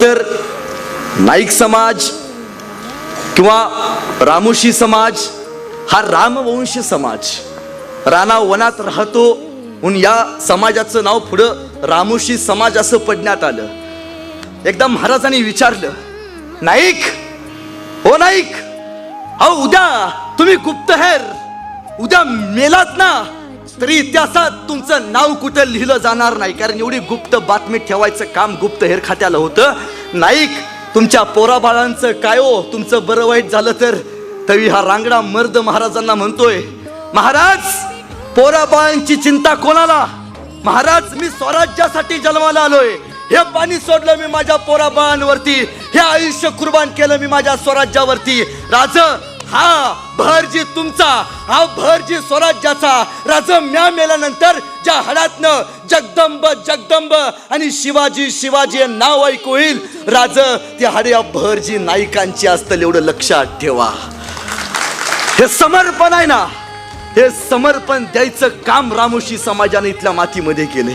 तर नाईक समाज किंवा रामोशी समाज हा रामवंशी समाज, राणा वनात राहतो म्हणून या समाजाचं नाव पुढं रामोशी समाज असं पडण्यात आलं. एकदा महाराजांनी विचारलं, नाईक हो नाईक, अहो उद्या तुम्ही गुप्तहेर, उद्या मेलात ना तरी इतिहासात तुमचं नाव कुठं लिहिलं जाणार नाही, कारण एवढी गुप्त बातमी ठेवायचं काम गुप्तहेर खात्याला होतं. नाईक तुमच्या पोराबाळांचं काय हो, तुमचं बरं वाईट झालं तर तरी हा रांगडा मर्द महाराजांना म्हणतोय, महाराज पोराबाळांची चिंता कोणाला, महाराज मी स्वराज्यासाठी जन्माला आलोय, हे पाणी सोडलं मी माझ्या पोराबाळांवरती, हे आयुष्य कुर्बान केलं मी माझ्या स्वराज्यावरती. राज हा भरजी तुमचा, हा भरजी स्वराज्याचा. राज म्या मेल्यानंतर ज्या हडातनं जगदंब जगदंब आणि शिवाजी शिवाजी नाव ऐकू येईल, राज ते हाडे या भरजी नायकांची असतील एवढं लक्षात ठेवा. हे समर्पण आहे ना, हे समर्पण द्यायचं काम रामोशी समाजाने इथल्या मातीमध्ये केले.